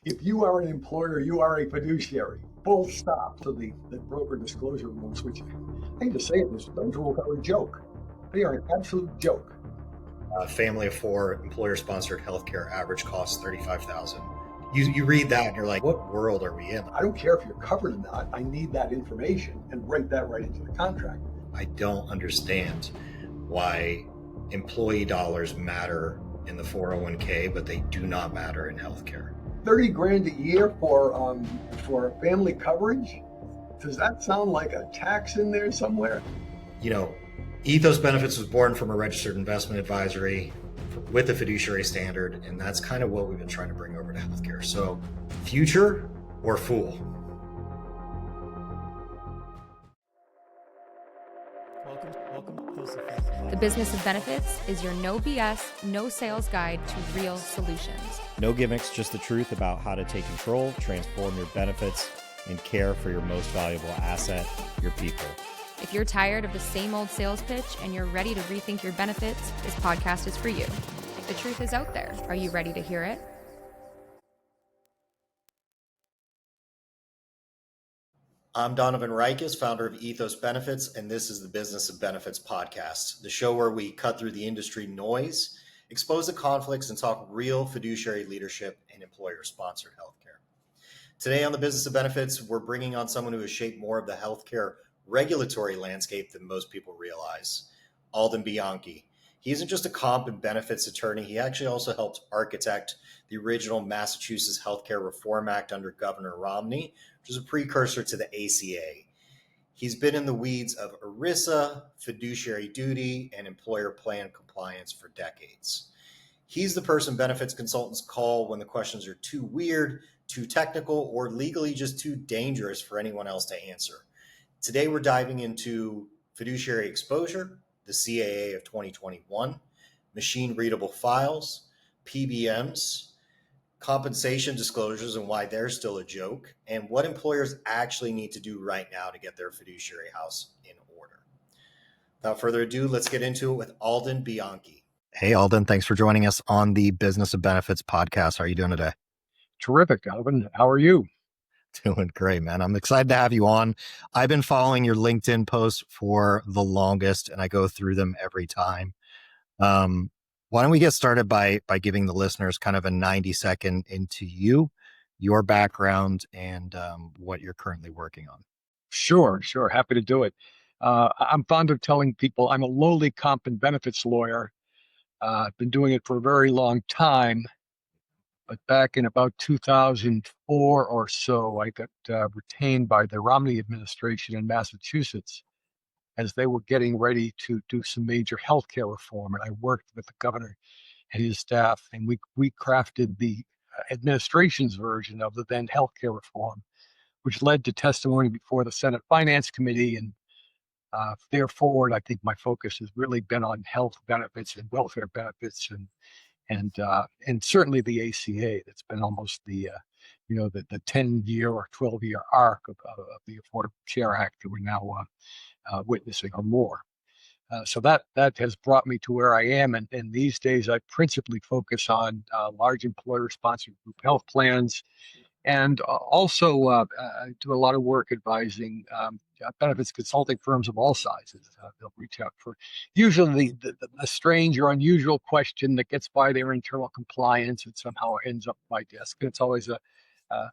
If you are an employer, you are a fiduciary. Full stop. So the broker disclosure rules, which I hate to say it, those rules are a joke. They are an absolute joke. Family of four, employer-sponsored healthcare, average cost $35,000. You read that and you're like, what world are we in? I don't care if you're covered or not. I need that information and write that right into the contract. I don't understand why employee dollars matter in the 401k, but they do not matter in healthcare. $30,000 a year for family coverage? Does that sound like a tax in there somewhere? You know, Ethos Benefits was born from a registered investment advisory with the fiduciary standard, and that's kind of what we've been trying to bring over to healthcare. So, future or fool? The Business of Benefits is your no BS, no sales guide to real solutions. No gimmicks, just the truth about how to take control, transform your benefits, and care for your most valuable asset, your people. If you're tired of the same old sales pitch and you're ready to rethink your benefits, this podcast is for you. The truth is out there. Are you ready to hear it? I'm Donovan Reiches, founder of Ethos Benefits, and this is the Business of Benefits podcast, the show where we cut through the industry noise, expose the conflicts, and talk real fiduciary leadership and employer-sponsored healthcare. Today on the Business of Benefits, we're bringing on someone who has shaped more of the healthcare regulatory landscape than most people realize, Alden Bianchi. He isn't just a comp and benefits attorney. He actually also helped architect the original Massachusetts Healthcare Reform Act under Governor Romney, which is a precursor to the ACA. He's been in the weeds of ERISA, fiduciary duty, and employer plan compliance for decades. He's the person benefits consultants call when the questions are too weird, too technical, or legally just too dangerous for anyone else to answer. Today, we're diving into fiduciary exposure, the CAA of 2021, machine-readable files, PBMs, compensation disclosures and why they're still a joke, and what employers actually need to do right now to get their fiduciary house in order. Without further ado, let's get into it with Alden Bianchi. Hey, Alden, thanks for joining us on the Business of Benefits podcast. How are you doing today? Terrific, Alvin. How are you? Doing great, man. I'm excited to have you on. I've been following your LinkedIn posts for the longest, and I go through them every time. Why don't we get started by giving the listeners kind of a 90-second into you, your background, and what you're currently working on? Sure. Happy to do it. I'm fond of telling people I'm a lowly comp and benefits lawyer. I've been doing it for a very long time. But back in about 2004 or so, I got retained by the Romney administration in Massachusetts as they were getting ready to do some major healthcare reform. And I worked with the governor and his staff, and we crafted the administration's version of the then healthcare reform, which led to testimony before the Senate Finance Committee. And therefore, I think my focus has really been on health benefits and welfare benefits and certainly the ACA. That's been almost the 10-year or 12-year arc of the Affordable Care Act that we're now witnessing or more. So that has brought me to where I am. And these days, I principally focus on large employer-sponsored group health plans, and also I do a lot of work advising benefits consulting firms of all sizes. They'll reach out for usually the strange or unusual question that gets by their internal compliance and somehow ends up my desk. And it's always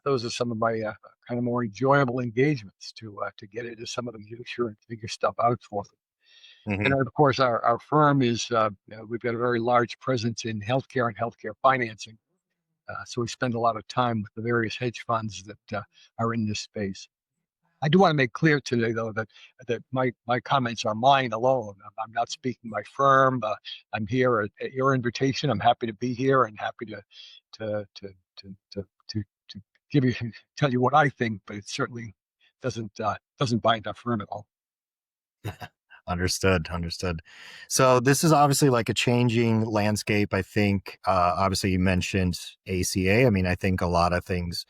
those are some of my kind of more enjoyable engagements to get into some of the minutiae and figure stuff out for them. Mm-hmm. And of course, our firm is we've got a very large presence in healthcare and healthcare financing. So we spend a lot of time with the various hedge funds that are in this space. I do want to make clear today, though, that my comments are mine alone. I'm not speaking my firm. I'm here at your invitation. I'm happy to be here and happy to tell you what I think, but it certainly doesn't bind our firm at all. Understood. So this is obviously like a changing landscape. I think, obviously you mentioned ACA. I mean, I think a lot of things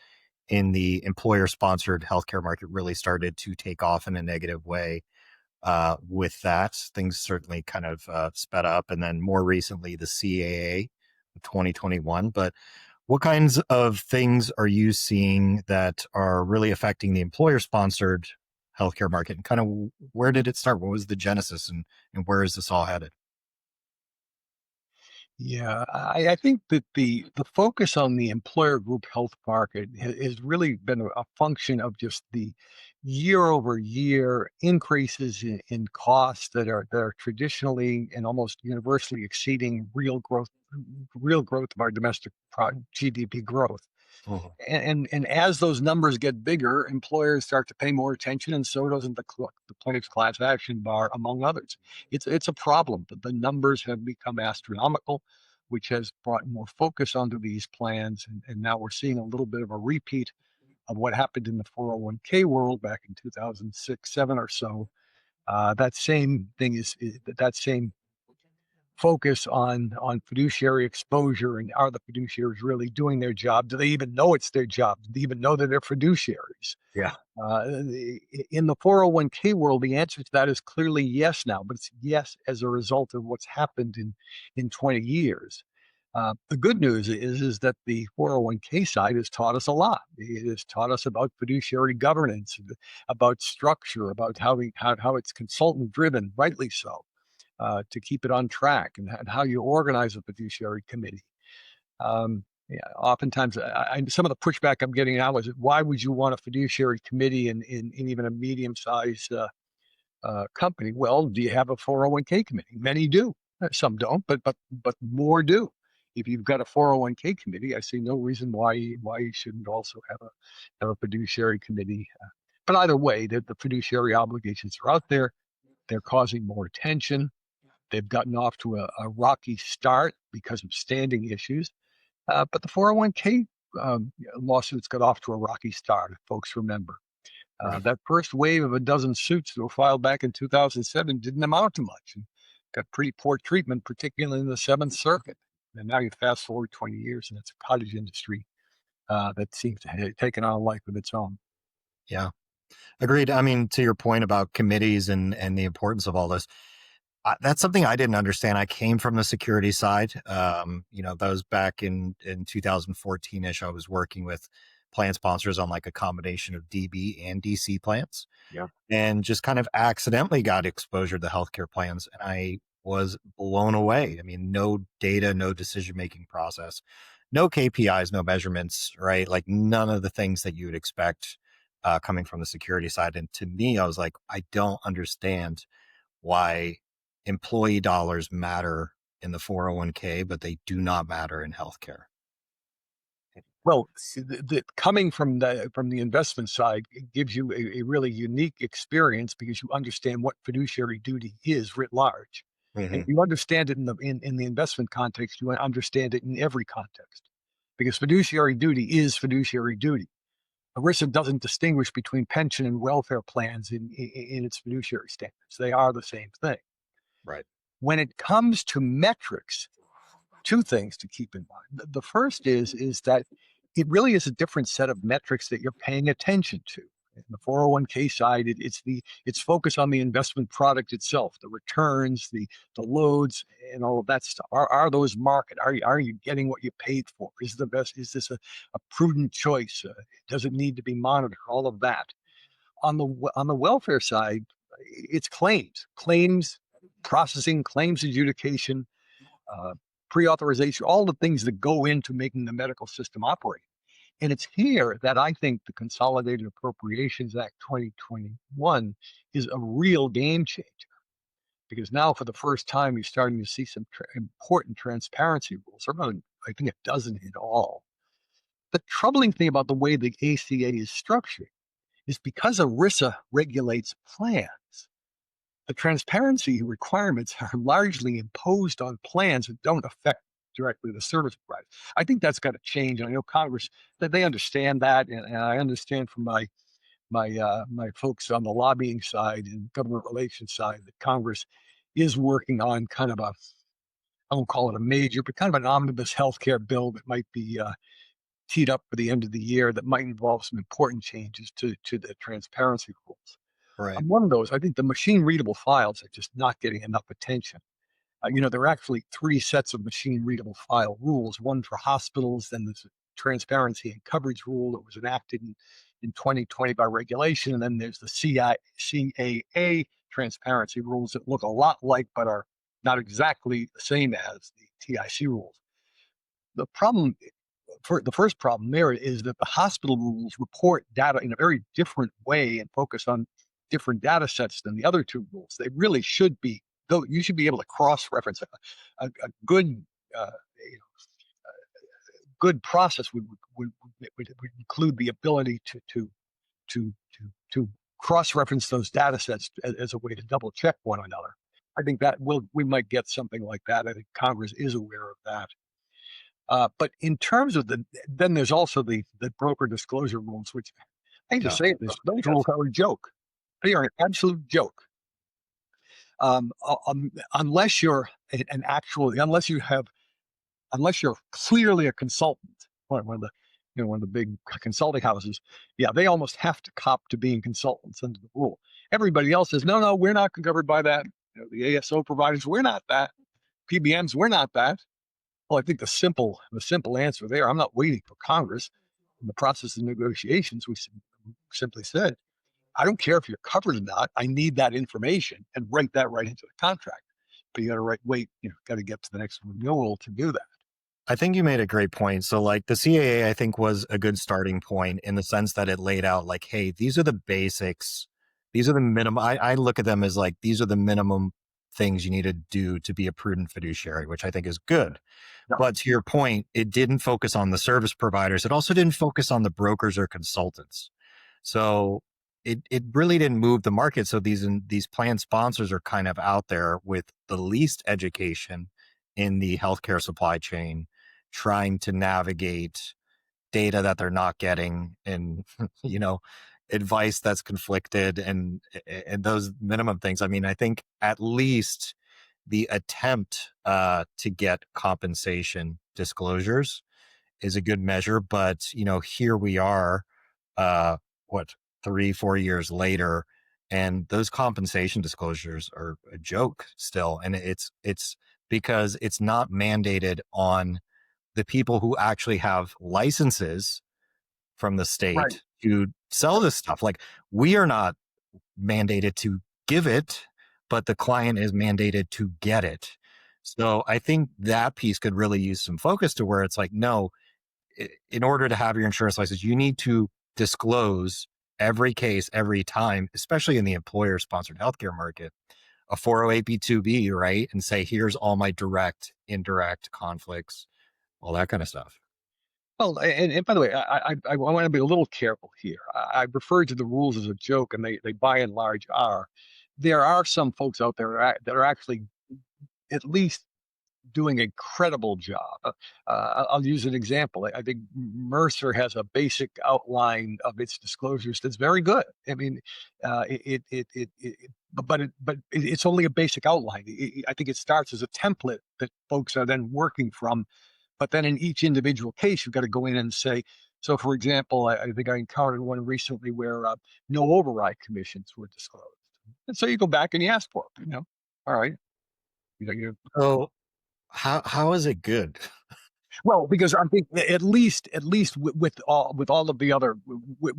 in the employer-sponsored healthcare market really started to take off in a negative way with that. Things certainly kind of sped up. And then more recently, the CAA of 2021. But What kinds of things are you seeing that are really affecting the employer-sponsored healthcare market? And kind of where did it start? What was the genesis, and where is this all headed? Yeah, I think that the focus on the employer group health market has really been a function of just the year-over-year increases in costs that are traditionally and almost universally exceeding real growth of our domestic GDP growth. And as those numbers get bigger, employers start to pay more attention, and so doesn't the plaintiff's class action bar, among others. It's a problem. The numbers have become astronomical, which has brought more focus onto these plans, and now we're seeing a little bit of a repeat of what happened in the 401k world back in 2006, 7 or so. That same thing is that same focus on fiduciary exposure, and are the fiduciaries really doing their job? Do they even know it's their job? Do they even know that they're fiduciaries? Yeah. In the 401k world, the answer to that is clearly yes now, but it's yes as a result of what's happened in 20 years. The good news is that the 401k side has taught us a lot. It has taught us about fiduciary governance, about structure, about how it's consultant driven, rightly so, to keep it on track, and how you organize a fiduciary committee. Yeah, oftentimes, some of the pushback I'm getting now is, why would you want a fiduciary committee in even a medium-sized company? Well, do you have a 401k committee? Many do. Some don't, but more do. If you've got a 401k committee, I see no reason why you shouldn't also have a fiduciary committee. But either way, the fiduciary obligations are out there. They're causing more attention. They've gotten off to a rocky start because of standing issues. But the 401k lawsuits got off to a rocky start, if folks remember. Right. That first wave of a dozen suits that were filed back in 2007 didn't amount to much, and got pretty poor treatment, particularly in the Seventh Circuit. And now you fast forward 20 years, and it's a cottage industry that seems to have taken on a life of its own. Yeah. Agreed. I mean, to your point about committees and the importance of all this, that's something I didn't understand. I came from the security side. That was back in 2014-ish. I was working with plan sponsors on like a combination of DB and DC plans. Yeah. And just kind of accidentally got exposure to healthcare plans. And I was blown away. I mean, no data, no decision-making process, no KPIs, no measurements, right? Like none of the things that you would expect coming from the security side. And to me, I was like, I don't understand why employee dollars matter in the 401k, but they do not matter in healthcare. Well, coming from the investment side, it gives you a really unique experience, because you understand what fiduciary duty is writ large. And if you understand it in the investment context, you understand it in every context, because fiduciary duty is fiduciary duty. ERISA doesn't distinguish between pension and welfare plans in its fiduciary standards. They are the same thing. Right. When it comes to metrics, two things to keep in mind. The first is that it really is a different set of metrics that you're paying attention to. In the 401k side, it's focus on the investment product itself, the returns, the loads, and all of that stuff. Are those market? Are you getting what you paid for? Is this a prudent choice? Does it need to be monitored? All of that. On the welfare side, it's claims processing, claims adjudication, pre-authorization, all the things that go into making the medical system operate. And it's here that I think the Consolidated Appropriations Act 2021 is a real game changer, because now for the first time, you're starting to see some important transparency rules. About, I think, a dozen in all. The troubling thing about the way the ACA is structured is, because ERISA regulates plans, the transparency requirements are largely imposed on plans that don't affect directly the service provider. I think that's got to change. I know Congress, that they understand that, and I understand from my folks on the lobbying side and government relations side that Congress is working on kind of I won't call it a major, but kind of an omnibus healthcare bill that might be teed up for the end of the year, that might involve some important changes to the transparency rules. Right. On one of those, I think the machine-readable files are just not getting enough attention. There are actually 3 sets of machine-readable file rules: one for hospitals, then there's transparency and coverage rule that was enacted in 2020 by regulation. And then there's the CAA transparency rules that look a lot like, but are not exactly the same as the TIC rules. The first problem there is that the hospital rules report data in a very different way and focus on different data sets than the other two rules. They really should be, though you should be able to cross-reference. A good good process would include the ability to cross-reference those data sets as a way to double check one another. I think that we might get something like that. I think Congress is aware of that. But in terms of then there's also the broker disclosure rules, which I hate to say this, those rules are a joke. They are an absolute joke. Unless you're unless you're clearly a consultant, one of the big consulting houses, they almost have to cop to being consultants under the rule. Everybody else says, no, we're not covered by that. The ASO providers, we're not that. PBMs, we're not that. Well, I think the simple answer there, I'm not waiting for Congress. In the process of negotiations, we simply said, I don't care if you're covered or not. I need that information and write that right into the contract. But you got to got to get to the next renewal to do that. I think you made a great point. So like the CAA, I think was a good starting point in the sense that it laid out like, hey, these are the basics. These are the minimum. I look at them as like, these are the minimum things you need to do to be a prudent fiduciary, which I think is good. Yeah. But to your point, it didn't focus on the service providers. It also didn't focus on the brokers or consultants. So it really didn't move the market. So these plan sponsors are kind of out there with the least education in the healthcare supply chain, trying to navigate data that they're not getting and, advice that's conflicted and those minimum things. I mean, I think at least the attempt to get compensation disclosures is a good measure. But, here we are, 3-4 years later, and those compensation disclosures are a joke still. And it's because it's not mandated on the people who actually have licenses from the state to sell this stuff. Like, we are not mandated to give it, but the client is mandated to get it. So I think that piece could really use some focus to where it's like, no, in order to have your insurance license, you need to disclose every case, every time, especially in the employer-sponsored healthcare market, a 408B2B, right? And say, here's all my direct, indirect conflicts, all that kind of stuff. Well, and by the way, I want to be a little careful here. I referred to the rules as a joke, and they by and large are. There are some folks out there that are actually at least doing a credible job. I'll use an example. I think Mercer has a basic outline of its disclosures that's very good. I mean, but it's only a basic outline. I think it starts as a template that folks are then working from. But then in each individual case, you've got to go in and say, so for example, I think I encountered one recently where no override commissions were disclosed. And so you go back and you ask for it, all right. So how is it good? Well, because I think at least with all of the other, I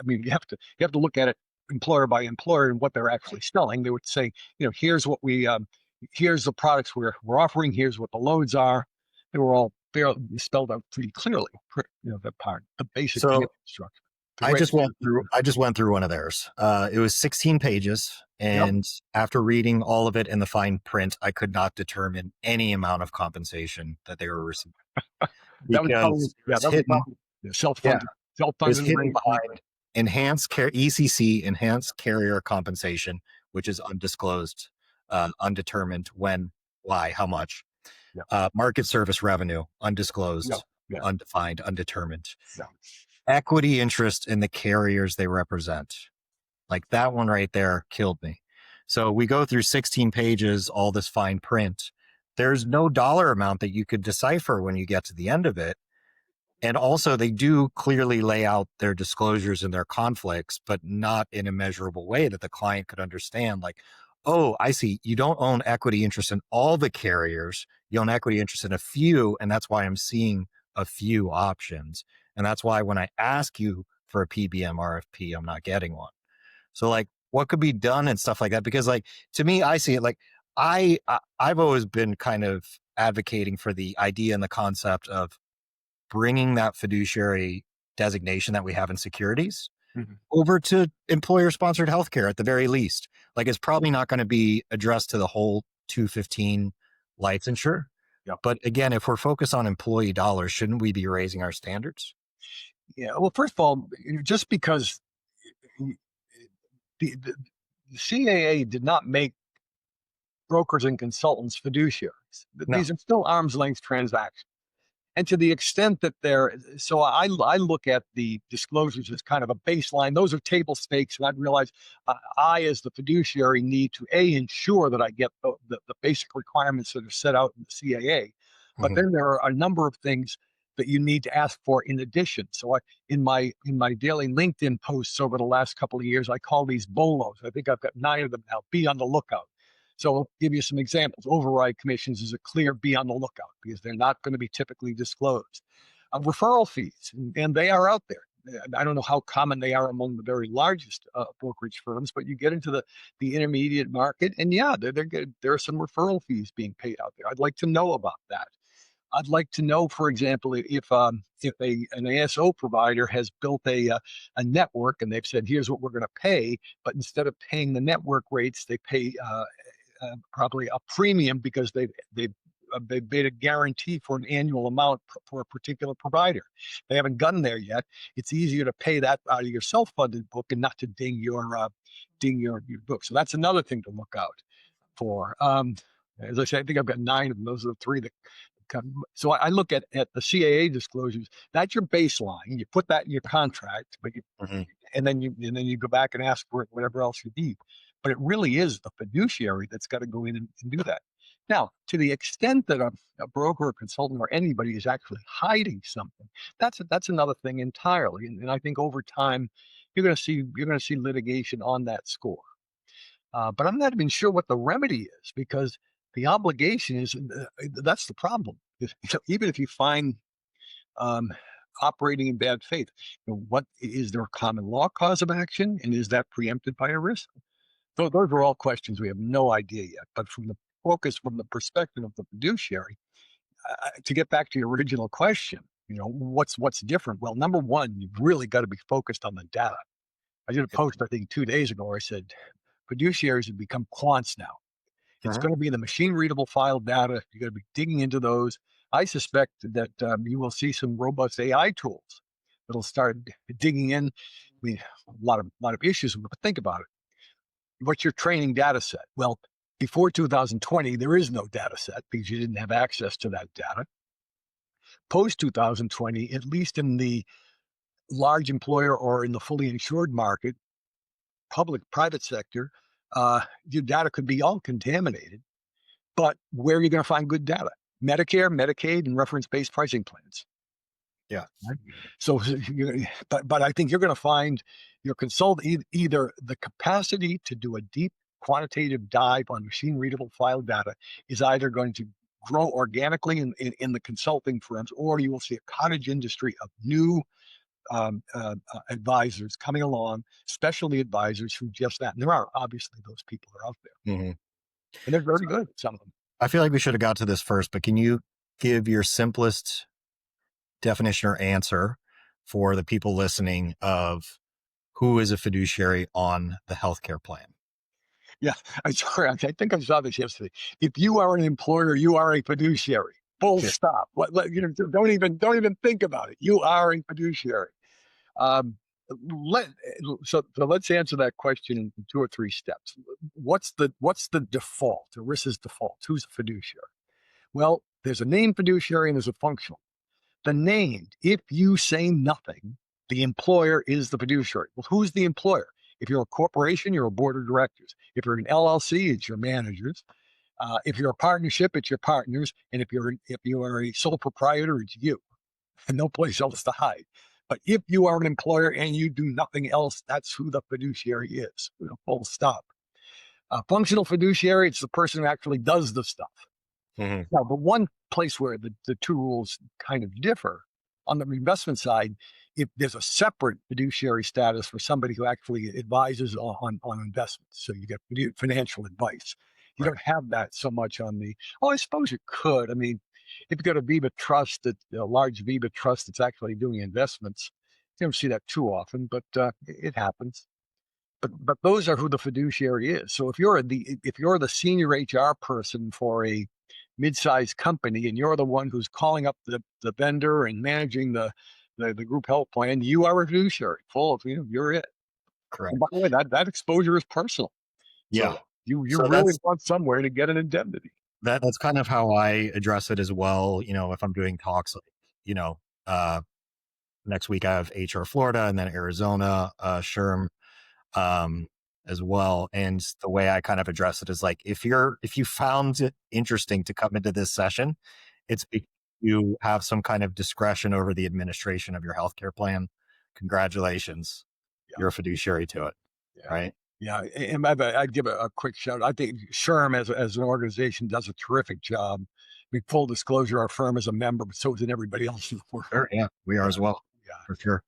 mean, you have to look at it employer by employer and what they're actually selling. They would say, here's what here's the products we're offering. Here's what the loads are. They were all fairly spelled out pretty clearly. That part, the basic structure. I just went through one of theirs. It was 16 pages. And after reading all of it in the fine print, I could not determine any amount of compensation that they were receiving. Self-funded. Hidden behind enhanced care, ECC, enhanced carrier compensation, which is undisclosed, undetermined, when, why, how much. Market service revenue, undisclosed, undefined, undetermined. Equity interest in the carriers they represent. Like, that one right there killed me. So we go through 16 pages, all this fine print. There's no dollar amount that you could decipher when you get to the end of it. And also, they do clearly lay out their disclosures and their conflicts, but not in a measurable way that the client could understand. Like, oh, I see. You don't own equity interest in all the carriers. You own equity interest in a few. And that's why I'm seeing a few options. And that's why when I ask you for a PBM RFP, I'm not getting one. So like what could be done and stuff like that? Because like, to me, I see it like I've always been kind of advocating for the idea and the concept of bringing that fiduciary designation that we have in securities over to employer sponsored healthcare at the very least. Like it's probably not going to be addressed to the whole 215 licensure. Yep. But again, if we're focused on employee dollars, shouldn't we be raising our standards? Yeah. Well, first of all, just because the CAA did not make brokers and consultants fiduciaries. No. These are still arm's length transactions. And to the extent that so I look at the disclosures as kind of a baseline. Those are table stakes. And I realize I, as the fiduciary, need to ensure that I get the basic requirements that are set out in the CAA. But then there are a number of things that you need to ask for in addition. So in my daily LinkedIn posts over the last couple of years, I call these B.O.L.O.s. I think I've got 9 of them now. Be on the lookout. So I'll give you some examples. Override commissions is a clear be on the lookout because they're not going to be typically disclosed. Referral fees, and they are out there. I don't know how common they are among the very largest brokerage firms, but you get into the intermediate market, and yeah, there are some referral fees being paid out there. I'd like to know about that. I'd like to know, for example, if an ASO provider has built a network and they've said, here's what we're going to pay, but instead of paying the network rates, they pay probably a premium because they've made a guarantee for an annual amount for a particular provider. They haven't gotten there yet. It's easier to pay that out of your self-funded book and not to ding your book. So that's another thing to look out for. As I say, I think I've got 9 of them. Those are the 3 that come. So I look at the CAA disclosures. That's your baseline. You put that in your contract, but and then you go back and ask for it, whatever else you need. But it really is the fiduciary that's got to go in and do that. Now, to the extent that a broker or consultant or anybody is actually hiding something, that's another thing entirely. And I think over time, you're going to see litigation on that score. But I'm not even sure what the remedy is because the obligation is that's the problem. Even if you find operating in bad faith, what is there a common law cause of action, and is that preempted by ERISA? So those are all questions we have no idea yet. But from the perspective of the fiduciary, to get back to your original question, what's different? Well, number one, you've really got to be focused on the data. I did a post, I think 2 days ago, where I said fiduciaries have become quants now. It's going to be the machine-readable file data. You're going to be digging into those. I suspect that you will see some robust AI tools that'll start digging in. I mean, a lot of issues, but think about it. What's your training data set? Well, before 2020, there is no data set because you didn't have access to that data. Post 2020, at least in the large employer or in the fully insured market, private sector, your data could be all contaminated. But where are you going to find good data? Medicare, Medicaid, and reference-based pricing plans. Yeah. Right? So, but I think you're going to find your consultant either the capacity to do a deep quantitative dive on machine-readable file data is either going to grow organically in the consulting firms, or you will see a cottage industry of new advisors coming along, specialty advisors who just that. And there are obviously those people are out there, and they're very good. Some of them. I feel like we should have got to this first, but can you give your simplest definition or answer for the people listening of who is a fiduciary on the healthcare plan? Yeah, I think I saw this yesterday. If you are an employer, you are a fiduciary. Full stop. Don't even think about it. You are a fiduciary. So let's answer that question in 2 or 3 steps. What's the default? ERISA's default. Who's a fiduciary? Well, there's a named fiduciary and there's a functional. The named, if you say nothing, the employer is the fiduciary. Well, who's the employer? If you're a corporation, you're a board of directors. If you're an LLC, it's your managers. If you're a partnership, it's your partners. And if you are a sole proprietor, it's you. And no place else to hide. But if you are an employer and you do nothing else, that's who the fiduciary is. Full stop. Functional fiduciary, it's the person who actually does the stuff. Mhm. Now, the one place where the two rules kind of differ on the investment side, if there's a separate fiduciary status for somebody who actually advises on investments, so you get financial advice. You Right. don't have that so much on the. Oh, I suppose you could. I mean, if you've got a Viva trust, a large Viva trust that's actually doing investments, you don't see that too often, but it happens. But those are who the fiduciary is. So if you're the senior HR person for a mid-sized company and you're the one who's calling up the vendor and managing the group health plan, you are a fiduciary. Full of you're it. Correct. And by the way, that exposure is personal. Yeah. So you So really want somewhere to get an indemnity. that's kind of how I address it as well. If I'm doing talks, like, uh, next week I have HR Florida and then Arizona, SHRM, um, as well. And the way I kind of address it is like, if you found it interesting to come into this session, it's because you have some kind of discretion over the administration of your healthcare plan. Congratulations. Yeah. You're a fiduciary to it. Yeah. Right. Yeah, and I'd give a quick shout. I think SHRM as an organization does a terrific job. Full disclosure, our firm is a member, but so is everybody else in the world. Sure. Yeah, we are as well. Yeah, For sure.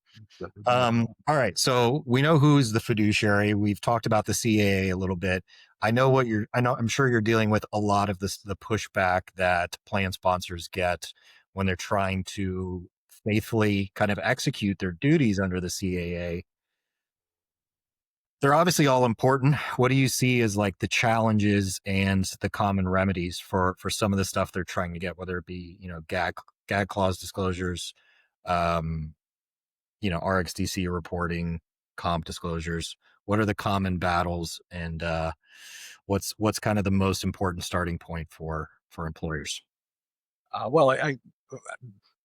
All right. So we know who's the fiduciary. We've talked about the CAA a little bit. I'm sure you're dealing with a lot of the pushback that plan sponsors get when they're trying to faithfully kind of execute their duties under the CAA. They're obviously all important. What do you see as like the challenges and the common remedies for some of the stuff they're trying to get, whether it be, gag clause disclosures, RxDC reporting, comp disclosures? What are the common battles, and what's kind of the most important starting point for employers? Well,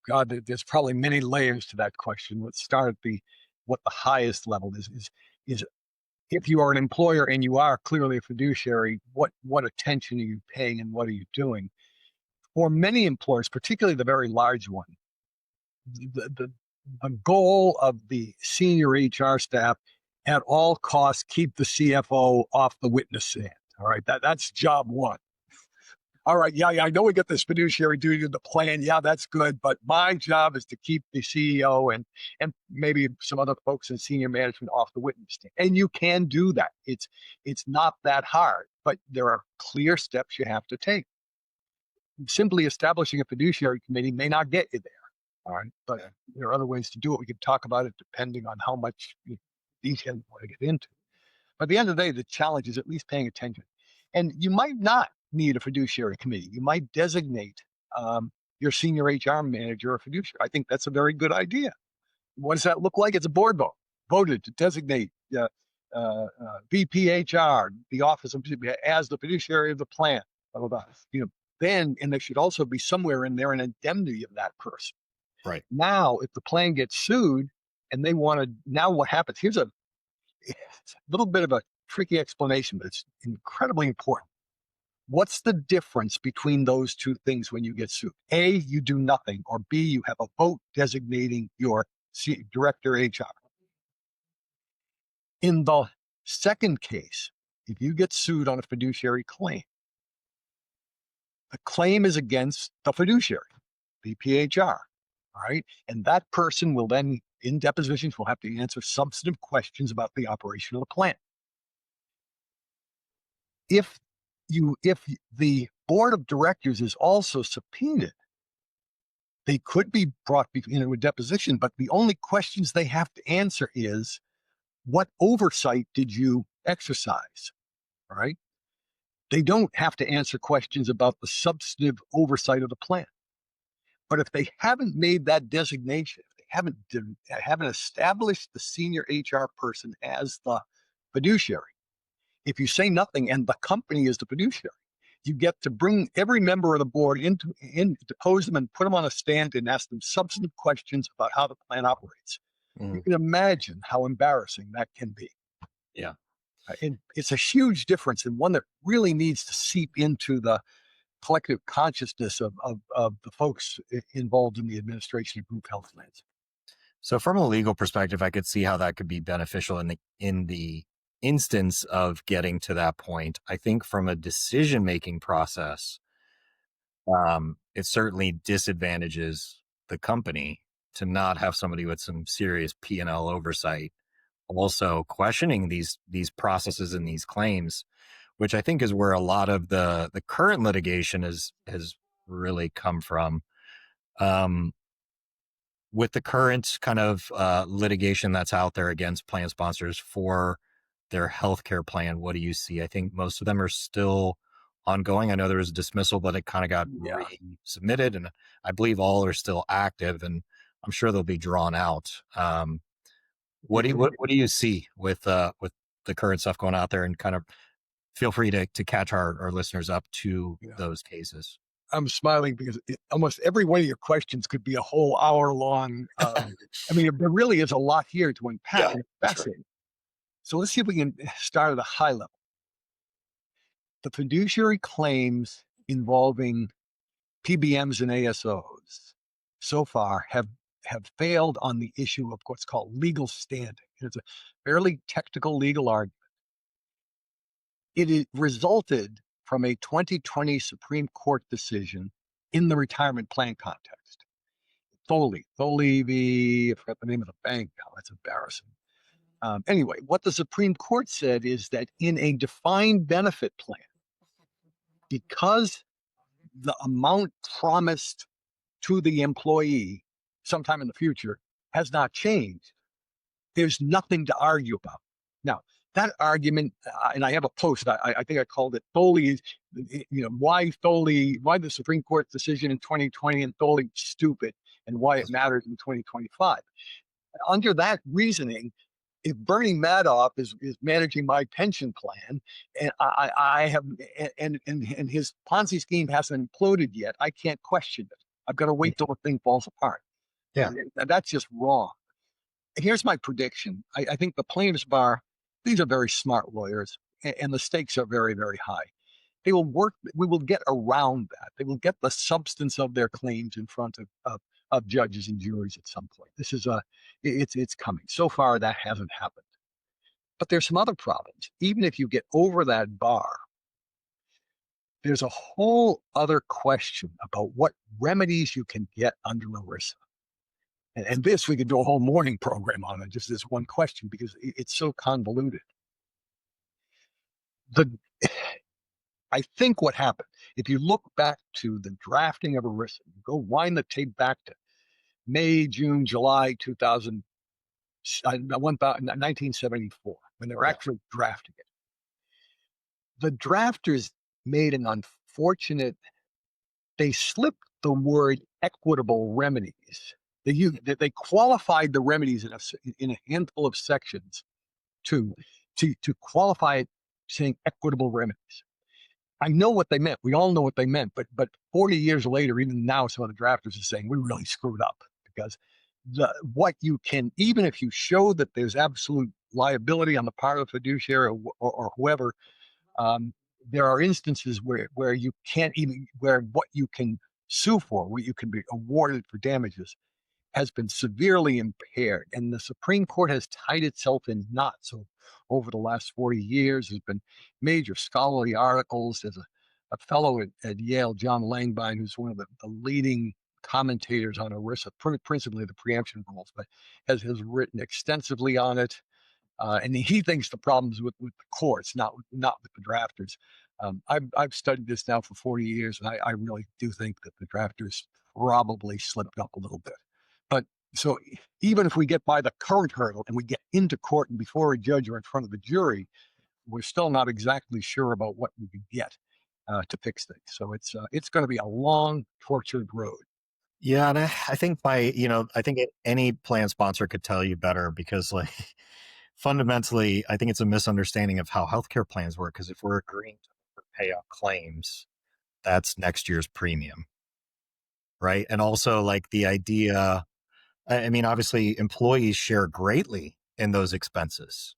God, there's probably many layers to that question. Let's start at what the highest level is if you are an employer and you are clearly a fiduciary, what attention are you paying and what are you doing? For many employers, particularly the very large one, the goal of the senior HR staff at all costs keep the CFO off the witness stand. All right, that's job one. All right, yeah, I know we get this fiduciary duty of the plan. Yeah, that's good, but my job is to keep the CEO and maybe some other folks in senior management off the witness stand. And you can do that. It's not that hard, but there are clear steps you have to take. Simply establishing a fiduciary committee may not get you there. All right, but there are other ways to do it. We can talk about it depending on how much detail you want to get into. But at the end of the day, the challenge is at least paying attention. And you might not need a fiduciary committee. You might designate your senior HR manager a fiduciary. I think that's a very good idea. What does that look like? It's a board vote, voted to designate VPHR, the office of as the fiduciary of the plan. Blah, blah, blah. Then, and there should also be somewhere in there an indemnity of that person. Right. Now, if the plan gets sued and they want to, now what happens? It's a little bit of a tricky explanation, but it's incredibly important. What's the difference between those two things when you get sued? A, you do nothing, or B, you have a vote designating your director HR. In the second case, if you get sued on a fiduciary claim, the claim is against the fiduciary, BPHR, all right? And that person will then, in depositions, will have to answer substantive questions about the operation of the plan. If the board of directors is also subpoenaed, they could be brought into a deposition, but the only questions they have to answer is, what oversight did you exercise, all right? They don't have to answer questions about the substantive oversight of the plan. But if they haven't made that designation, if they haven't established the senior HR person as the fiduciary, if you say nothing and the company is the fiduciary, you get to bring every member of the board in, depose them and put them on a stand and ask them substantive questions about how the plan operates. You can imagine how embarrassing that can be. Yeah. And it's a huge difference, and one that really needs to seep into the collective consciousness of the folks involved in the administration of group health plans. So from a legal perspective, I could see how that could be beneficial in the instance of getting to that point. I think from a decision-making process, It certainly disadvantages the company to not have somebody with some serious P&L oversight also questioning these processes and these claims, which I think is where a lot of the current litigation has really come from. With the current kind of litigation that's out there against plan sponsors for their healthcare plan, what do you see? I think most of them are still ongoing. I know there was a dismissal, but it kind of got resubmitted, and I believe all are still active, and I'm sure they'll be drawn out. What do you see with the current stuff going out there, and kind of feel free to catch our listeners up to those cases. I'm smiling because almost every one of your questions could be a whole hour long. I mean, there really is a lot here to unpack. Yeah, that's right. So let's see if we can start at a high level. The fiduciary claims involving PBMs and ASOs so far have failed on the issue of what's called legal standing. It's a fairly technical legal argument. It resulted from a 2020 Supreme Court decision in the retirement plan context. Thole v. I forgot the name of the bank now. That's embarrassing. Anyway, what the Supreme Court said is that in a defined benefit plan, because the amount promised to the employee sometime in the future has not changed, there's nothing to argue about. Now, that argument, and I have a post, I think I called it Thole, why the Supreme Court decision in 2020 and Thole stupid, and why it matters in 2025. Under that reasoning, if Bernie Madoff is managing my pension plan, and I have, and his Ponzi scheme hasn't imploded yet, I can't question it. I've got to wait till the thing falls apart. Yeah, and that's just wrong. Here's my prediction. I think the plaintiffs bar, these are very smart lawyers, and the stakes are very, very high. They will work. We will get around that. They will get the substance of their claims in front of judges and juries at some point. This is it's coming. So far, that hasn't happened. But there's some other problems. Even if you get over that bar, there's a whole other question about what remedies you can get under ERISA. And this, we could do a whole morning program on it, just this one question, because it's so convoluted. I think what happened, if you look back to the drafting of ERISA, you go wind the tape back to May, June, July 1974, when they were actually drafting it. The drafters made an unfortunate, they slipped the word equitable remedies. They qualified the remedies in a handful of sections to qualify it, saying equitable remedies. I know what they meant. We all know what they meant, but 40 years later, even now, some of the drafters are saying we really screwed up, because what you can, even if you show that there's absolute liability on the part of the fiduciary or whoever, there are instances where you can't even, where what you can sue for, what you can be awarded for damages, has been severely impaired. And the Supreme Court has tied itself in knots. So over the last 40 years, there's been major scholarly articles. There's a fellow at Yale, John Langbine, who's one of the leading commentators on ERISA, principally the preemption rules, but has written extensively on it. And he thinks the problem's with the courts, not with the drafters. I've studied this now for 40 years, and I really do think that the drafters probably slipped up a little bit. But so even if we get by the current hurdle and we get into court and before a judge or in front of the jury, we're still not exactly sure about what we could get to fix things. So it's going to be a long, tortured road. Yeah, and I think I think any plan sponsor could tell you better, because fundamentally, I think it's a misunderstanding of how healthcare plans work. Because if we're agreeing to pay out claims, that's next year's premium, right? And also the idea, I mean, obviously employees share greatly in those expenses.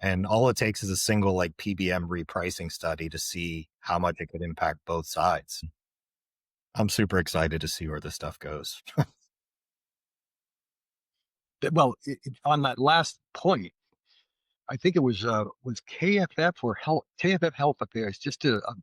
And all it takes is a single PBM repricing study to see how much it could impact both sides. I'm super excited to see where this stuff goes. Well, on that last point, I think it was KFF or KFF Health Affairs just did a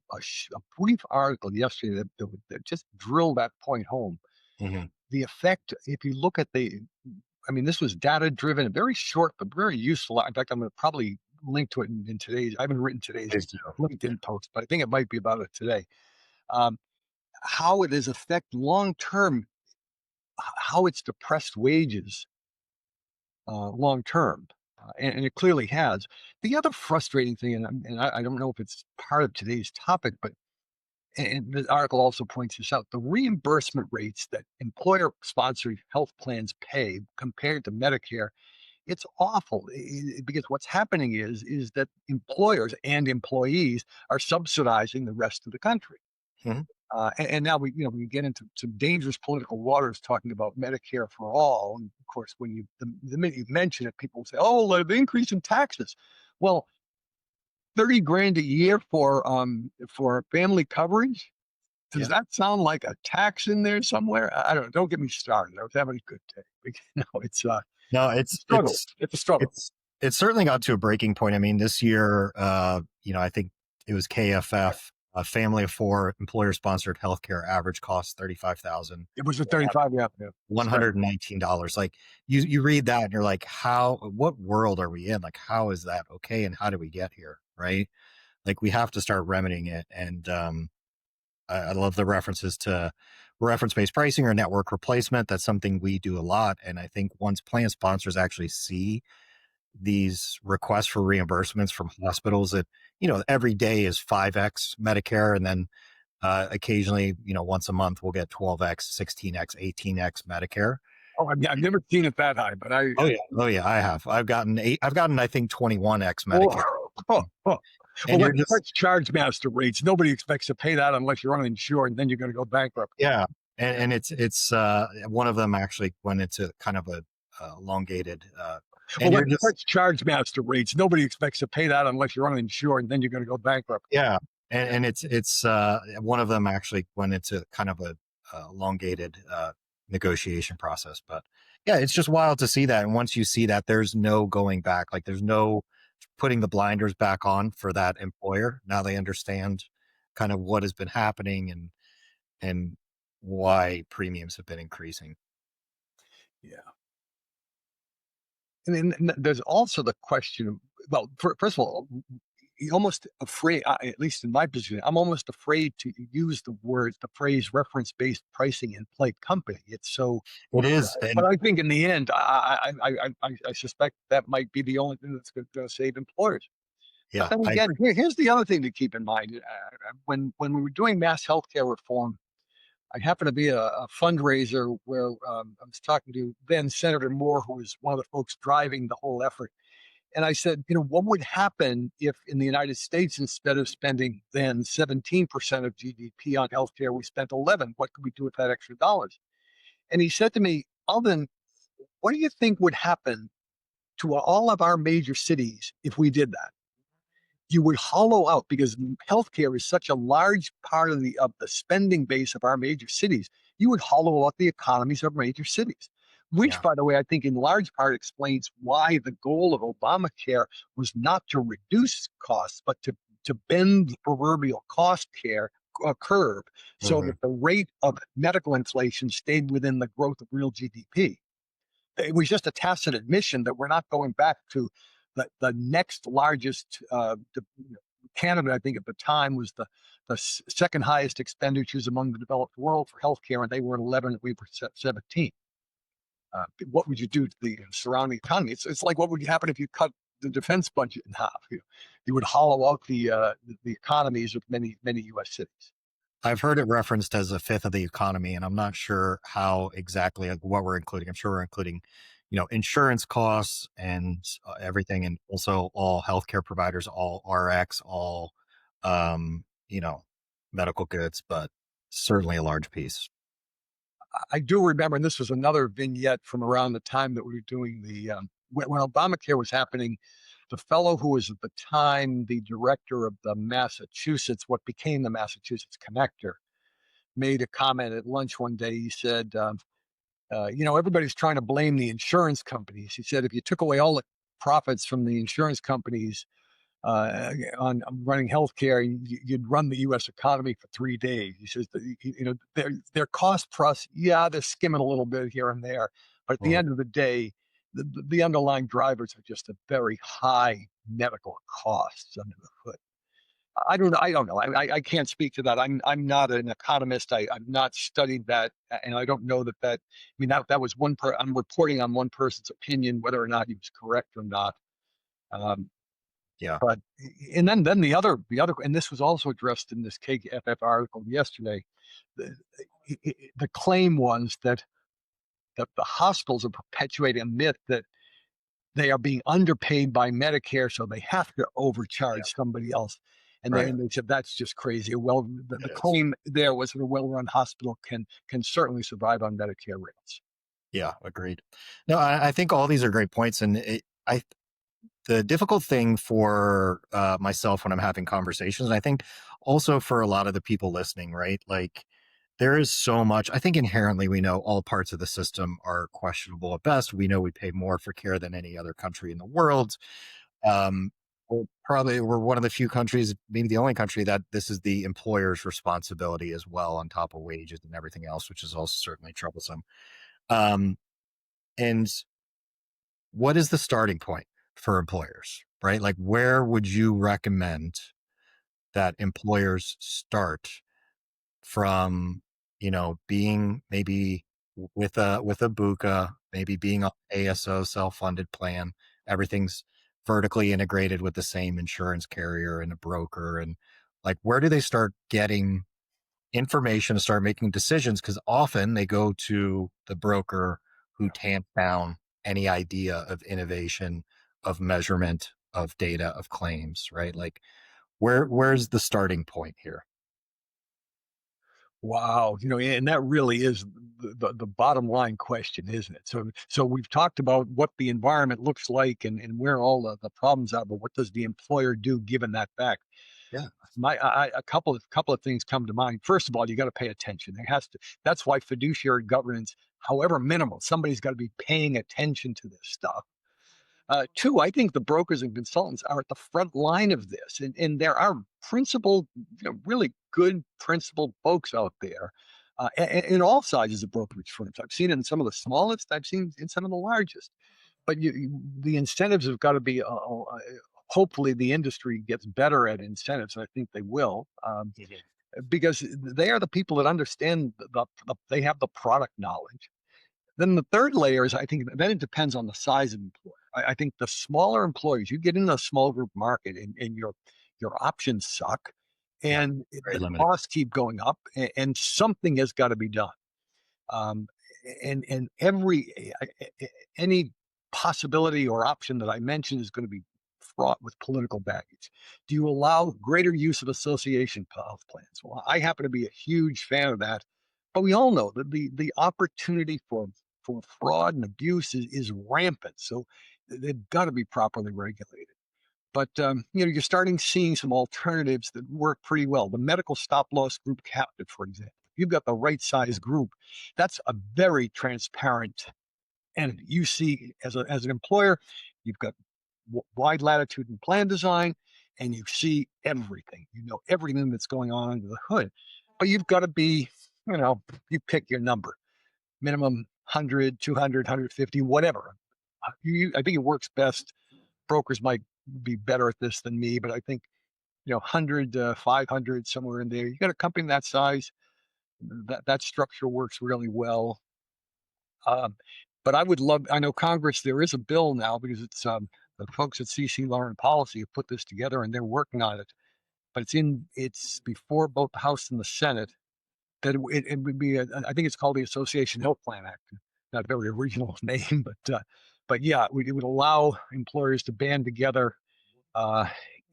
brief article yesterday that just drilled that point home. Mhm. The effect, if you look at this was data driven, very short but very useful. In fact, I'm going to probably link to it in today's. I haven't written today's Please do. LinkedIn post, but I think it might be about it today. How it is affect long term, how it's depressed wages long term. And it clearly has. The other frustrating thing, and I don't know if it's part of today's topic, but and the article also points this out, the reimbursement rates that employer-sponsored health plans pay compared to Medicare, it's awful because what's happening is that employers and employees are subsidizing the rest of the country. Mhm. And now we get into some dangerous political waters talking about Medicare for all. And of course, when the minute you mention it, people say, "Oh, the increase in taxes." Well, 30 grand a year for family coverage. Does Yeah. that sound like a tax in there somewhere? I don't know. Don't get me started. I was having a good day. It's No, a struggle. It's a struggle. it's certainly got to a breaking point. I mean, this year, I think it was KFF, a family of four, employer-sponsored healthcare average cost $35,000. It was a 35. Yeah. $119. Like you read that and you're like, what world are we in? Like, how is that okay? And how did we get here? Right. Like we have to start remedying it. And, I love the references to reference-based pricing or network replacement. That's something we do a lot. And I think once plan sponsors actually see these requests for reimbursements from hospitals that, every day is 5x Medicare. And then occasionally, once a month, we'll get 12x, 16x, 18x Medicare. Oh, I've never seen it that high, but Oh yeah, I have. I've gotten, I think 21x Medicare. Well, And you're like just, such charge master rates. Nobody expects to pay that unless you're uninsured, and then you're going to go bankrupt. yeah. And it's one of them actually went into kind of a elongated, Well, and you're like just, such charge master rates. Nobody expects to pay that unless you're uninsured, and then you're going to go bankrupt. yeah. And it's one of them actually went into kind of a elongated negotiation process. But yeah, it's just wild to see that. And once you see that, there's no going back. Like there's no putting the blinders back on for that employer. Now they understand kind of what has been happening and why premiums have been increasing. Yeah. And then there's also the question of, well, first of all, you're almost afraid, at least in my position, I'm almost afraid to use the phrase reference-based pricing in plate company. It's so, It is. but I think in the end, I suspect that might be the only thing that's going to save employers. But Yeah, then I again, agree. here's the other thing to keep in mind. When we were doing mass healthcare reform, I happened to be a fundraiser where I was talking to then Senator Moore, who was one of the folks driving the whole effort. And I said, what would happen if in the United States, instead of spending then 17% of GDP on healthcare, we spent 11? What could we do with that extra dollars? And he said to me, Alden, what do you think would happen to all of our major cities if we did that? You would hollow out because healthcare is such a large part of the spending base of our major cities. You would hollow out the economies of major cities, which, Yeah. by the way, I think in large part explains why the goal of Obamacare was not to reduce costs, but to bend the proverbial cost curve so Mhm. that the rate of medical inflation stayed within the growth of real GDP. It was just a tacit admission that we're not going back to the next largest. Canada, I think at the time, was the second highest expenditures among the developed world for healthcare, and they were at 11, and we were 17. What would you do to the surrounding economy? It's like what would happen if you cut the defense budget in half? You would hollow out the economies of many U.S. cities. I've heard it referenced as a fifth of the economy, and I'm not sure how exactly what we're including. I'm sure we're including, insurance costs and everything, and also all healthcare providers, all RX, all, medical goods, but certainly a large piece. I do remember, and this was another vignette from around the time that we were doing when Obamacare was happening. The fellow who was at the time the director of the Massachusetts, what became the Massachusetts Connector, made a comment at lunch one day. He said, everybody's trying to blame the insurance companies. He said, if you took away all the profits from the insurance companies on running healthcare, you'd run the U.S. economy for 3 days. He says that, their cost plus, yeah, they're skimming a little bit here and there, but at the end of the day, the underlying drivers are just a very high medical costs under the hood. I don't know. I can't speak to that. I'm not an economist. I've not studied that, and I don't know that. I mean, that was I'm reporting on one person's opinion, whether or not he was correct or not. Yeah. But and then the other, and this was also addressed in this KFF article yesterday. The claim was that the hospitals are perpetuating a myth that they are being underpaid by Medicare, so they have to overcharge somebody else. And Right. they said that's just crazy. Well, the It is. claim there was that a well-run hospital can certainly survive on Medicare rates. Yeah, agreed. No, I think all these are great points, and the difficult thing for myself when I'm having conversations, and I think also for a lot of the people listening, right? Like, there is so much. I think inherently we know all parts of the system are questionable at best. We know we pay more for care than any other country in the world. We're one of the few countries, maybe the only country, that this is the employer's responsibility as well, on top of wages and everything else, which is also certainly troublesome. And what is the starting point for employers, right? Like, where would you recommend that employers start from, being maybe with a BUCA, maybe being an ASO self-funded plan, everything's vertically integrated with the same insurance carrier and a broker, and like, where do they start getting information to start making decisions? Because often they go to the broker who tamp down any idea of innovation, of measurement, of data, of claims, right? Like, where's the starting point here? Wow, and that really is the bottom line question, isn't it? So we've talked about what the environment looks like and where all the problems are, but what does the employer do given that fact? Yeah. A couple of things come to mind. First of all, you got to pay attention. That's why fiduciary governance, however minimal, somebody's got to be paying attention to this stuff. Two, I think the brokers and consultants are at the front line of this, and there are principled, really good principled folks out there in all sizes of brokerage firms. I've seen it in some of the smallest. I've seen in some of the largest. But the incentives have got to be. Hopefully, the industry gets better at incentives, and I think they will, because they are the people that understand they have the product knowledge. Then the third layer is, I think, then it depends on the size of employer. I think the smaller employers, you get in a small group market and your options suck, and Very the limited. costs keep going up, and something has got to be done. Um, and any possibility or option that I mentioned is going to be fraught with political baggage. Do you allow greater use of association health plans? Well, I happen to be a huge fan of that, but we all know that the opportunity for fraud and abuse is rampant. So they've got to be properly regulated. But you're starting seeing some alternatives that work pretty well. The medical stop loss group captive, for example. You've got the right size group. That's a very transparent entity. You see, as an employer, you've got wide latitude in plan design, and you see everything. You know everything that's going on under the hood. But you've got to be, you pick your number. Minimum 100, 200, 150, whatever. I think it works best. Brokers might be better at this than me, but I think 100, 500, somewhere in there. You got a company that size, that structure works really well. But I know Congress, there is a bill now because it's the folks at CC Law and Policy have put this together and they're working on it. But it's before both the House and the Senate. That it would be, I think it's called the Association Health Plan Act. Not a very original name, but yeah, it would allow employers to band together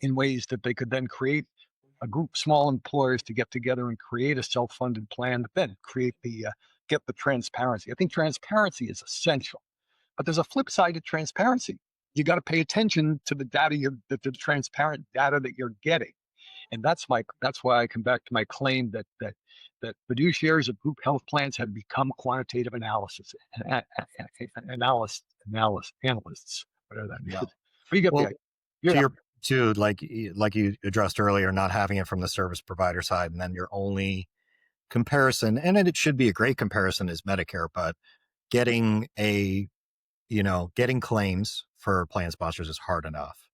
in ways that they could then create a group, small employers to get together and create a self-funded plan, but then get the transparency. I think transparency is essential, but there's a flip side to transparency. You got to pay attention to the data, the transparent data that you're getting. And that's why I come back to my claim that fiduciaries of group health plans have become quantitative analysts. whatever that Yeah. is. But you get Well, the idea. to your to like you addressed earlier, not having it from the service provider side, and then your only comparison, and it should be a great comparison, is Medicare, but getting getting claims for plan sponsors is hard enough.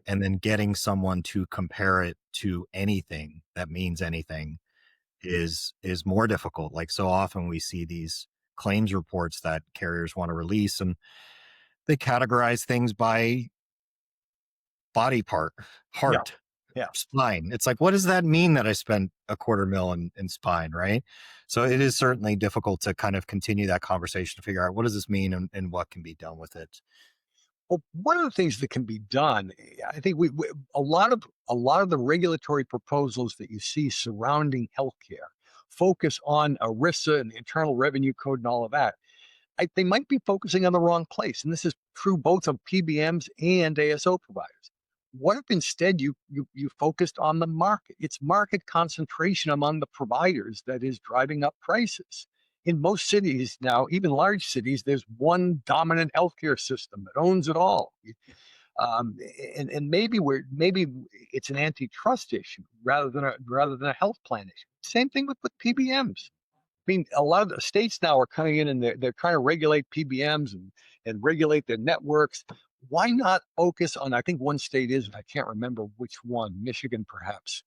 And then getting someone to compare it to anything that means anything is more difficult. Like, so often we see these claims reports that carriers want to release, and they categorize things by body part, Yeah. heart, Yeah. spine. It's like, what does that mean that I spent $250,000 in spine, right? So it is certainly difficult to kind of continue that conversation to figure out what does this mean, and what can be done with it. Well, one of the things that can be done, I think we a lot of the regulatory proposals that you see surrounding healthcare focus on ERISA and the Internal Revenue Code and all of that. They might be focusing on the wrong place, and this is true both of PBMs and ASO providers. What if instead you focused on the market? It's market concentration among the providers that is driving up prices. In most cities now, even large cities, there's one dominant healthcare system that owns it all. And maybe it's an antitrust issue rather than a health plan issue. Same thing with PBMs. I mean, a lot of the states now are coming in and they're trying to regulate PBMs and regulate their networks. Why not focus on, I think one state is, I can't remember which one, Michigan perhaps,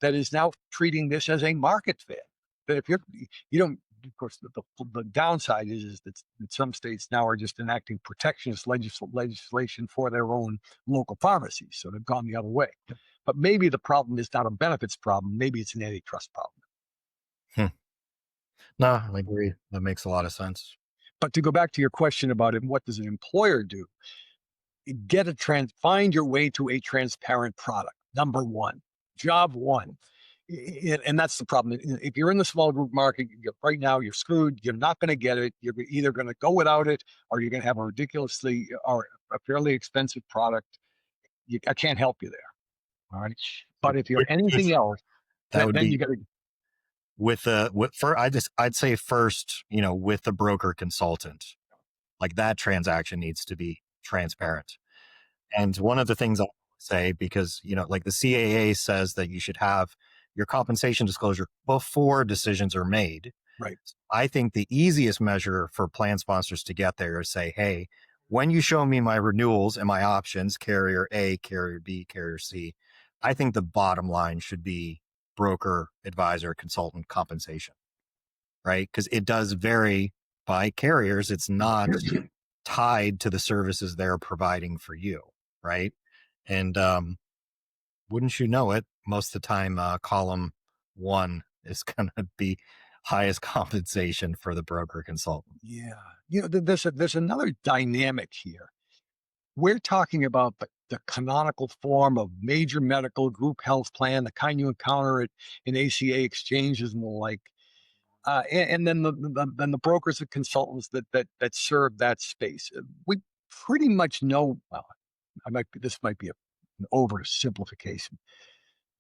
that is now treating this as a market fit. That if you don't, of course, the downside is that some states now are just enacting protectionist legislation for their own local pharmacies. So they've gone the other way. But maybe the problem is not a benefits problem. Maybe it's an antitrust problem. No, I agree. That makes a lot of sense. But to go back to your question about it, what does an employer do? Find your way to a transparent product. Number one, job one. And that's the problem. If you're in the small group market, right now you're screwed. You're not going to get it. You're either going to go without it, or you're going to have a fairly expensive product. I can't help you there. All right. But if you're anything else, then you got to. I'd say first, with the broker consultant, like that transaction needs to be transparent. And one of the things I'll say, because, like the CAA says that you should have your compensation disclosure before decisions are made. Right. I think the easiest measure for plan sponsors to get there is say, hey, when you show me my renewals and my options, carrier A, carrier B, carrier C, I think the bottom line should be broker, advisor, consultant compensation, right? Because it does vary by carriers. It's not tied to the services they're providing for you, right? And wouldn't you know it, most of the time, column one is going to be highest compensation for the broker consultant. Yeah. There's another dynamic here. We're talking about the canonical form of major medical group health plan, the kind you encounter in ACA exchanges and the like. And then the brokers and consultants that serve that space. We pretty much know, well, this might be an oversimplification,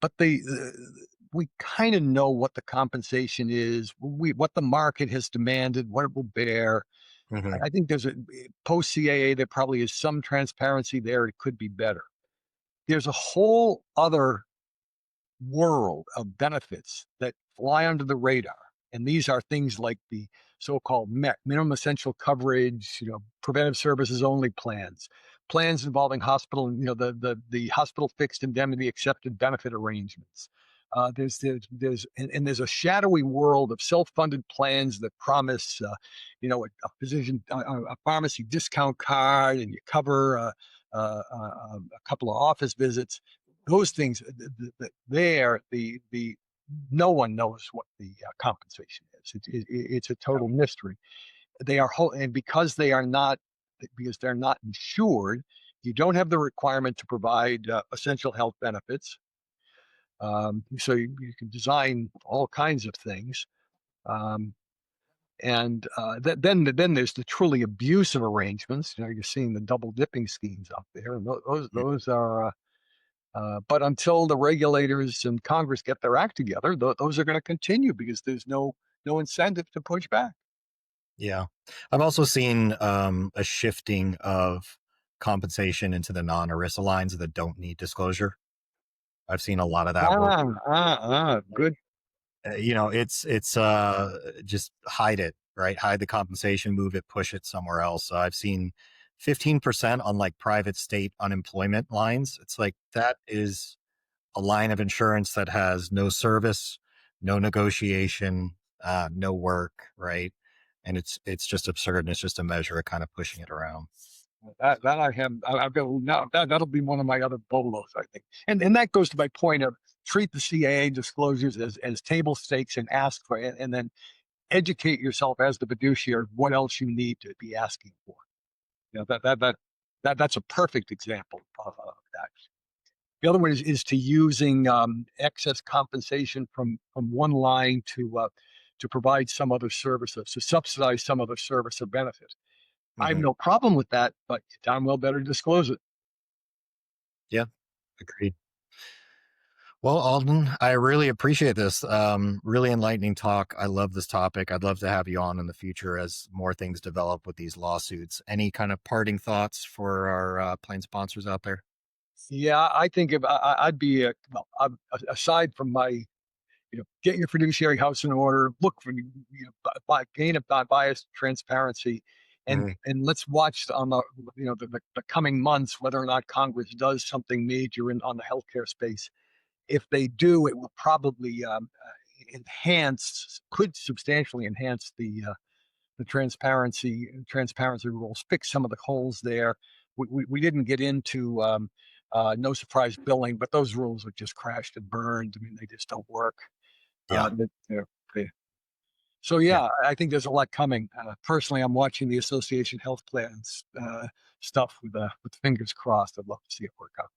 but we kind of know what the compensation is, what the market has demanded, what it will bear. Mm-hmm. I think there's post CAA, there probably is some transparency there. It could be better. There's a whole other world of benefits that fly under the radar. And these are things like the so-called MEC, minimum essential coverage, preventive services only plans involving hospital, the hospital fixed indemnity accepted benefit arrangements. There's a shadowy world of self-funded plans that promise, a pharmacy discount card, and you cover a couple of office visits. Those things, no one knows what the compensation is. It's a total mystery. They are and because they're not insured, you don't have the requirement to provide essential health benefits. So you can design all kinds of things. And then there's the truly abusive arrangements. You're seeing the double dipping schemes out there, and those are. But until the regulators and Congress get their act together, those are going to continue because there's no incentive to push back. Yeah. I've also seen a shifting of compensation into the non-ERISA lines that don't need disclosure. I've seen a lot of that work. Good. It's just hide it, right? Hide the compensation, move it, push it somewhere else. So I've seen 15% on like private state unemployment lines. It's like, that is a line of insurance that has no service, no negotiation, no work, right? And it's just absurd. And it's just a measure of kind of pushing it around. That I have. I've got now. That'll be one of my other B.O.L.O.s, I think. And that goes to my point of treat the CAA disclosures as table stakes and ask for it, and then educate yourself as the fiduciary what else you need to be asking for. That's a perfect example of that. The other one is to using excess compensation from one line to provide some other service, to subsidize some other service or benefit. I have no problem with that, but darn well better disclose it. Yeah, agreed. Well, Alden, I really appreciate this. Really enlightening talk. I love this topic. I'd love to have you on in the future as more things develop with these lawsuits. Any kind of parting thoughts for our plan sponsors out there? Yeah, I think I'd be aside from my, get your fiduciary house in order, look for gain of bias, transparency, and let's watch on the coming months whether or not Congress does something major on the healthcare space. If they do, it will probably could substantially enhance the transparency rules, fix some of the holes there. We didn't get into no surprise billing, but those rules are just crashed and burned. I mean, they just don't work. Yeah. So I think there's a lot coming. Personally, I'm watching the association health plans stuff with fingers crossed. I'd love to see it work out.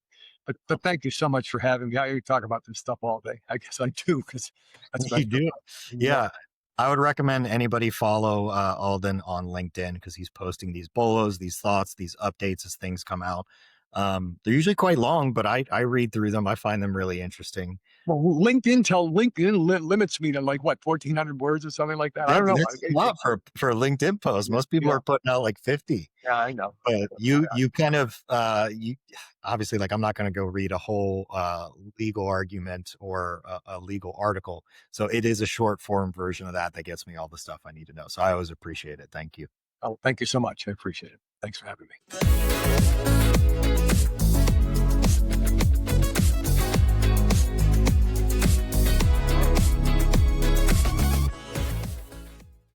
But thank you so much for having me. I talk about this stuff all day. I guess I do, because that's you do. Yeah. I would recommend anybody follow Alden on LinkedIn, because he's posting these B.O.L.O.s, these thoughts, these updates as things come out. They're usually quite long, but I read through them. I find them really interesting. Well, LinkedIn limits me to like 1,400 words or something like that. I don't know. That's a lot for a LinkedIn post. Most people are putting out like 50. Yeah, I know. But you kind of you obviously, like, I'm not going to go read a whole legal argument or a legal article. So it is a short form version of that gets me all the stuff I need to know. So I always appreciate it. Thank you. Oh, thank you so much. I appreciate it. Thanks for having me.